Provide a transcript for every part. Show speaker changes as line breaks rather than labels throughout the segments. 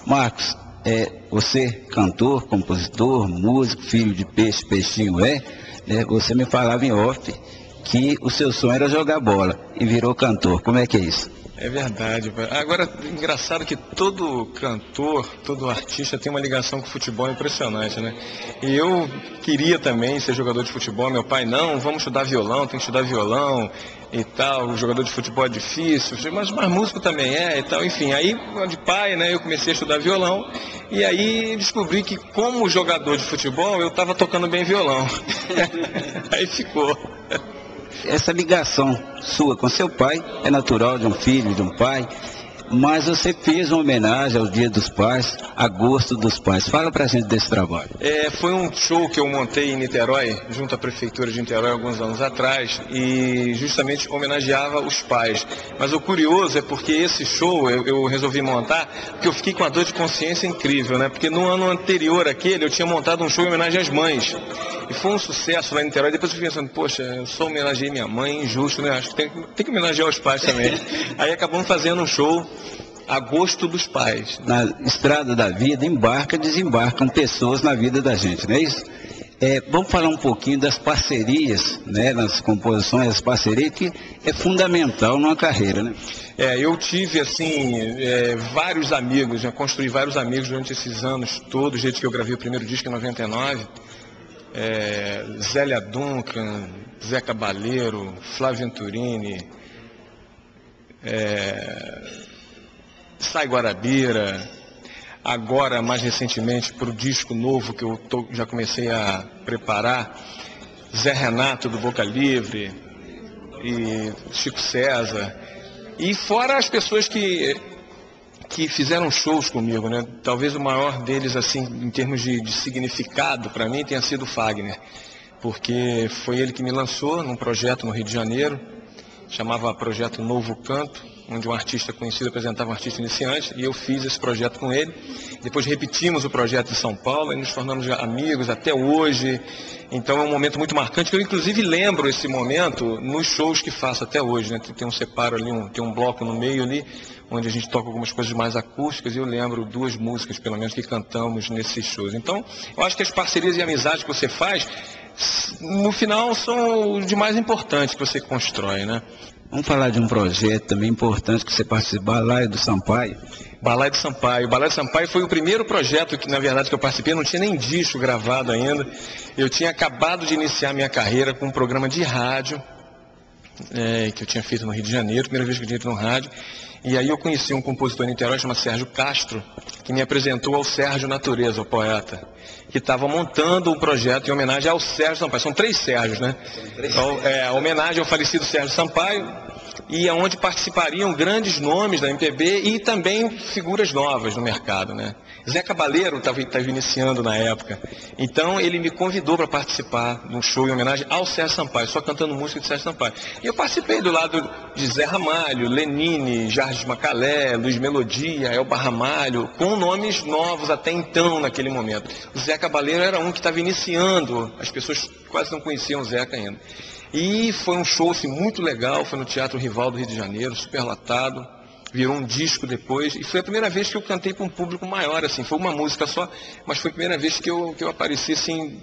Marcos, você cantor, compositor, músico, filho de peixe, peixinho né? Você me falava em off que o seu sonho era jogar bola e virou cantor. Como é que é isso?
É verdade. Agora, engraçado que todo cantor, todo artista tem uma ligação com o futebol impressionante, né? E eu queria também ser jogador de futebol. Meu pai, não, vamos estudar violão, tem que estudar violão e tal. O jogador de futebol é difícil, mas músico também é e tal. Enfim, aí de pai, né, eu comecei a estudar violão. E aí descobri que como jogador de futebol, eu estava tocando bem violão. Aí ficou.
Essa ligação sua com seu pai é natural de um filho, de um pai, mas você fez uma homenagem ao Dia dos Pais, a gosto dos pais. Fala pra gente desse trabalho.
Foi um show que eu montei em Niterói, junto à Prefeitura de Niterói, alguns anos atrás, e justamente homenageava os pais. Mas o curioso é porque esse show eu resolvi montar, porque eu fiquei com uma dor de consciência incrível, né? Porque no ano anterior àquele eu tinha montado um show em homenagem às mães. E foi um sucesso lá em Niterói. Depois eu fiquei pensando, poxa, eu só homenageei minha mãe, injusto, né? Acho que tem que homenagear os pais também. Aí acabamos fazendo um show a gosto dos pais.
Na estrada da vida, desembarcam pessoas na vida da gente, não é isso? Vamos falar um pouquinho das parcerias, né? Nas composições, as parcerias, que é fundamental numa carreira, né?
Eu tive, assim, vários amigos, já construí vários amigos durante esses anos todos, desde que eu gravei o primeiro disco em 99. Zélia Duncan, Zé Cabaleiro, Flávio Venturini, Sai Guarabira. Agora, mais recentemente, para o disco novo que eu já comecei a preparar, Zé Renato do Boca Livre e Chico César. E fora as pessoas que fizeram shows comigo, né? Talvez o maior deles, assim, em termos de significado para mim, tenha sido o Fagner, porque foi ele que me lançou num projeto no Rio de Janeiro, chamava Projeto Novo Canto, onde um artista conhecido apresentava um artista iniciante, e eu fiz esse projeto com ele. Depois repetimos o projeto em São Paulo e nos tornamos amigos até hoje. Então é um momento muito marcante, que eu inclusive lembro esse momento nos shows que faço até hoje, né? Tem um separo ali, tem um bloco no meio ali, onde a gente toca algumas coisas mais acústicas, e eu lembro 2 músicas, pelo menos, que cantamos nesses shows. Então, eu acho que as parcerias e amizades que você faz, no final, são o de mais importante que você constrói, né?
Vamos falar de um projeto também importante que você participou, Balaio do Sampaio.
Balaio do Sampaio. Balaio do Sampaio foi o primeiro projeto que, na verdade, que eu participei. Não tinha nem disco gravado ainda. Eu tinha acabado de iniciar minha carreira com um programa de rádio, que eu tinha feito no Rio de Janeiro, primeira vez que eu tinha ido no rádio. E aí eu conheci um compositor em Niterói chamado Sérgio Castro, que me apresentou ao Sérgio Natureza, o poeta, que estava montando um projeto em homenagem ao Sérgio Sampaio. São 3 Sérgios, né? Então, a homenagem ao falecido Sérgio Sampaio, e onde participariam grandes nomes da MPB e também figuras novas no mercado, né? Zé Cabaleiro estava iniciando na época, então ele me convidou para participar de um show em homenagem ao Sérgio Sampaio, só cantando música de Sérgio Sampaio. E eu participei do lado de Zé Ramalho, Lenine, Jardim Macalé, Luiz Melodia, Elba Ramalho, com nomes novos até então, naquele momento. O Zé Cabaleiro era um que estava iniciando, as pessoas quase não conheciam o Zeca ainda. E foi um show assim, muito legal, foi no Teatro Rival do Rio de Janeiro, super lotado, virou um disco depois, e foi a primeira vez que eu cantei para um público maior, assim, foi uma música só, mas foi a primeira vez que eu apareci assim,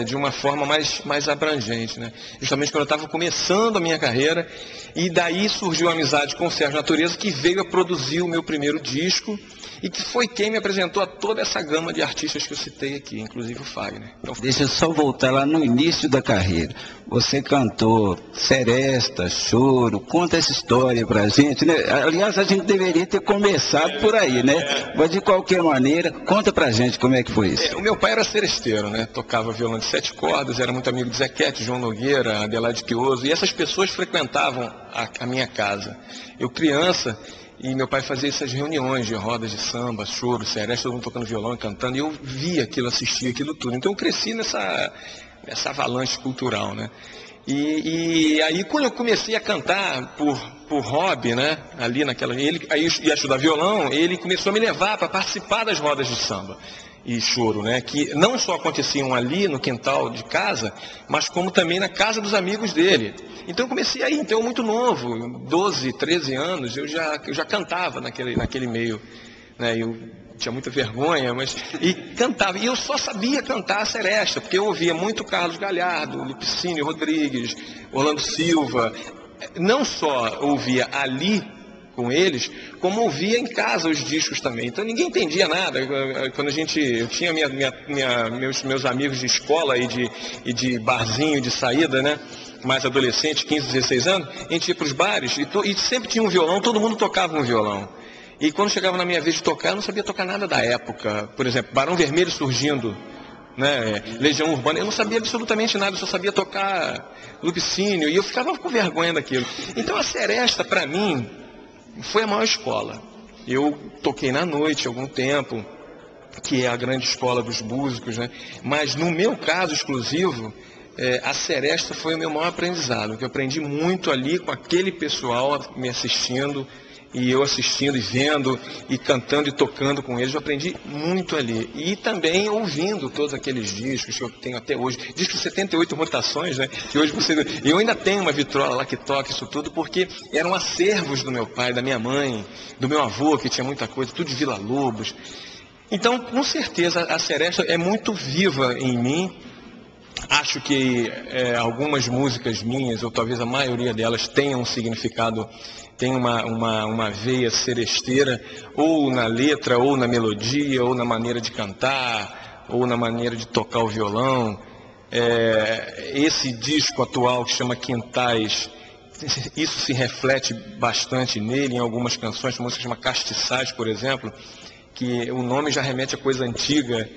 de uma forma mais abrangente, né? Justamente quando eu estava começando a minha carreira, e daí surgiu a amizade com o Sérgio Natureza, que veio a produzir o meu primeiro disco, e que foi quem me apresentou a toda essa gama de artistas que eu citei aqui, inclusive o Fagner. Então,
deixa eu só voltar lá no início da carreira. Você cantou Seresta, Choro, conta essa história pra gente, né? Aliás, a gente deveria ter começado por aí, né? Mas de qualquer maneira, conta pra gente como é que foi isso.
O meu pai era seresteiro, né? Tocava violão de 7 cordas, era muito amigo de Zequete, João Nogueira, Adelaide Quioso, e essas pessoas frequentavam a minha casa. Eu criança, e meu pai fazia essas reuniões de rodas de samba, choro, seresta, todo mundo tocando violão e cantando, e eu via aquilo, assistia aquilo tudo. Então eu cresci nessa avalanche cultural, né? E aí quando eu comecei a cantar por hobby, né? Ali naquela, ele aí ia estudar violão, ele começou a me levar para participar das rodas de samba e choro, né? Que não só aconteciam ali no quintal de casa, mas como também na casa dos amigos dele. Então eu comecei aí, então muito novo, 12, 13 anos, eu já cantava naquele meio, né? Eu tinha muita vergonha, e cantava. E eu só sabia cantar a seresta, porque eu ouvia muito Carlos Galhardo, Lupicínio Rodrigues, Orlando Silva. Não só ouvia ali com eles, como ouvia em casa os discos também. Então ninguém entendia nada. Quando eu tinha meus amigos de escola e de barzinho, de saída, né? Mais adolescente, 15, 16 anos, a gente ia para os bares e sempre tinha um violão, todo mundo tocava um violão. E quando chegava na minha vez de tocar, eu não sabia tocar nada da época. Por exemplo, Barão Vermelho surgindo, né? Legião Urbana, eu não sabia absolutamente nada, eu só sabia tocar Lupicínio, e eu ficava com vergonha daquilo. Então a seresta, para mim, foi a maior escola. Eu toquei na noite algum tempo, que é a grande escola dos músicos, né? Mas no meu caso exclusivo, a seresta foi o meu maior aprendizado, que eu aprendi muito ali com aquele pessoal me assistindo, e eu assistindo e vendo, e cantando e tocando com eles, eu aprendi muito ali. E também ouvindo todos aqueles discos que eu tenho até hoje, discos de 78 rotações, né? Que hoje eu ainda tenho uma vitrola lá que toca isso tudo, porque eram acervos do meu pai, da minha mãe, do meu avô, que tinha muita coisa, tudo de Vila Lobos. Então, com certeza, a seresta é muito viva em mim. Acho que algumas músicas minhas, ou talvez a maioria delas, tenham um significado, tem uma veia seresteira, ou na letra, ou na melodia, ou na maneira de cantar, ou na maneira de tocar o violão. Esse disco atual que chama Quintais, isso se reflete bastante nele, em algumas canções, uma música que chama Castiçais, por exemplo, que o nome já remete a coisa antiga,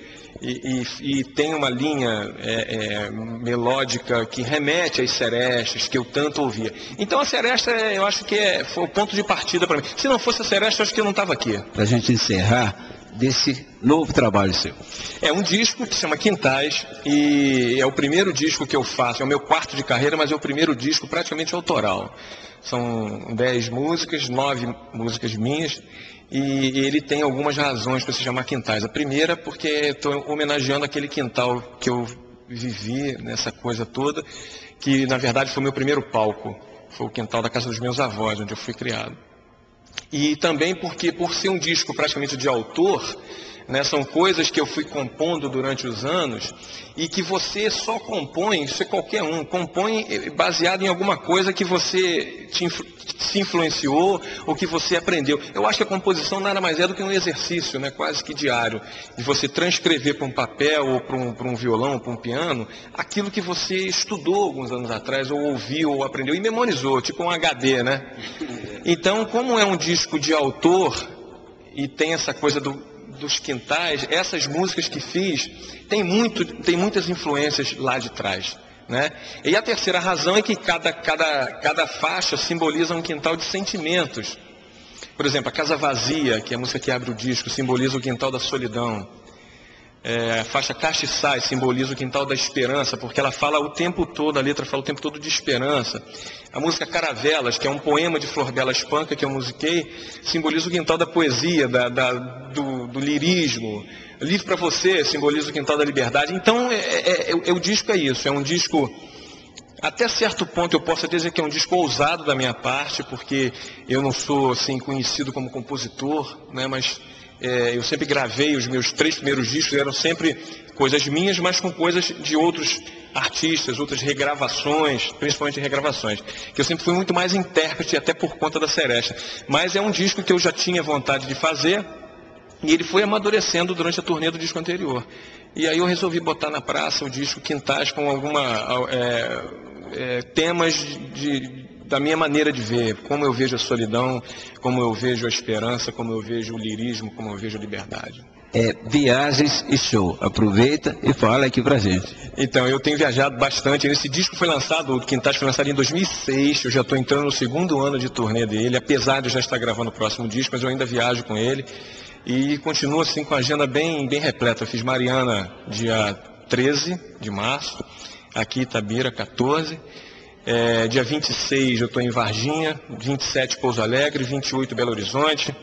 e tem uma linha melódica que remete às serestas que eu tanto ouvia. Então a seresta, eu acho que foi o ponto de partida para mim. Se não fosse a seresta, eu acho que eu não estava aqui.
Para a gente encerrar desse novo trabalho seu.
É um disco que se chama Quintais, e é o primeiro disco que eu faço, é o meu quarto de carreira, mas é o primeiro disco praticamente autoral. São 10 músicas, 9 músicas minhas, e ele tem algumas razões para se chamar Quintais. A primeira, porque estou homenageando aquele quintal que eu vivi nessa coisa toda, que na verdade foi o meu primeiro palco. Foi o quintal da casa dos meus avós, onde eu fui criado. E também porque, por ser um disco praticamente de autor, né, são coisas que eu fui compondo durante os anos, e que você só compõe, isso é qualquer um, compõe baseado em alguma coisa que você se influenciou ou que você aprendeu. Eu acho que a composição nada mais é do que um exercício, né, quase que diário, de você transcrever para um papel ou para um violão, ou para um piano, aquilo que você estudou alguns anos atrás, ou ouviu, ou aprendeu e memorizou, tipo um HD, né? Então, como é um disco de autor e tem essa coisa dos quintais, essas músicas que fiz tem muitas influências lá de trás, né? E a terceira razão é que cada faixa simboliza um quintal de sentimentos. Por exemplo, a Casa Vazia, que é a música que abre o disco, simboliza o quintal da solidão. A faixa Castiçais simboliza o quintal da esperança, porque ela fala o tempo todo, a letra fala o tempo todo de esperança. A música Caravelas, que é um poema de Flor Bela Espanca que eu musiquei, simboliza o quintal da poesia, do lirismo. Livre para Você simboliza o quintal da liberdade. Então, o disco é isso, é um disco, até certo ponto eu posso dizer que é um disco ousado da minha parte, porque eu não sou assim conhecido como compositor, né, mas eu sempre gravei, os meus 3 primeiros discos eram sempre coisas minhas, mas com coisas de outros artistas, outras regravações, principalmente regravações, que eu sempre fui muito mais intérprete, até por conta da seresta. Mas é um disco que eu já tinha vontade de fazer, e ele foi amadurecendo durante a turnê do disco anterior. E aí eu resolvi botar na praça o disco Quintais com temas da minha maneira de ver, como eu vejo a solidão, como eu vejo a esperança, como eu vejo o lirismo, como eu vejo a liberdade.
Viagens e show. Aproveita e fala aqui pra gente.
Então, eu tenho viajado bastante. Esse disco foi lançado, o Quintais foi lançado em 2006, eu já estou entrando no 2º ano de turnê dele, apesar de eu já estar gravando o próximo disco, mas eu ainda viajo com ele. E continuo assim com a agenda bem repleta. Eu fiz Mariana dia 13 de março, aqui Itabira 14. Dia 26 eu estou em Varginha, 27 Pouso Alegre, 28 Belo Horizonte.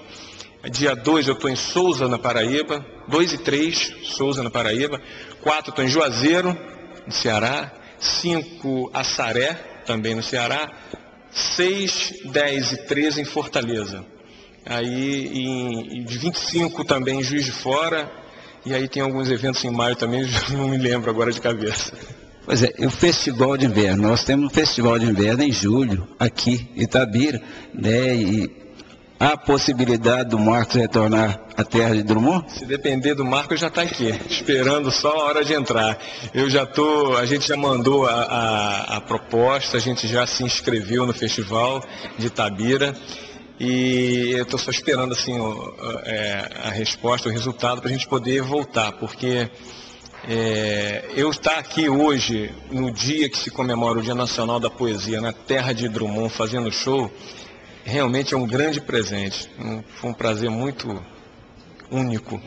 Dia 2 eu estou em Souza, na Paraíba. 2 e 3, Souza, na Paraíba. 4 estou em Juazeiro, no Ceará. 5, Assaré, também no Ceará. 6, 10 e 13 em Fortaleza. Aí de 25 também em Juiz de Fora, e aí tem alguns eventos em maio também, não me lembro agora de cabeça.
Pois é, e o Festival de Inverno, nós temos um Festival de Inverno em julho, aqui em Itabira, né, e há a possibilidade do Marcos retornar à terra de Drummond?
Se depender do Marcos, já está aqui, esperando só a hora de entrar. A gente já mandou a proposta, a gente já se inscreveu no Festival de Itabira, e eu estou só esperando assim, a resposta, o resultado, para a gente poder voltar, porque eu estar aqui hoje, no dia que se comemora o Dia Nacional da Poesia, na terra de Drummond, fazendo show, realmente é um grande presente. Foi um prazer muito único.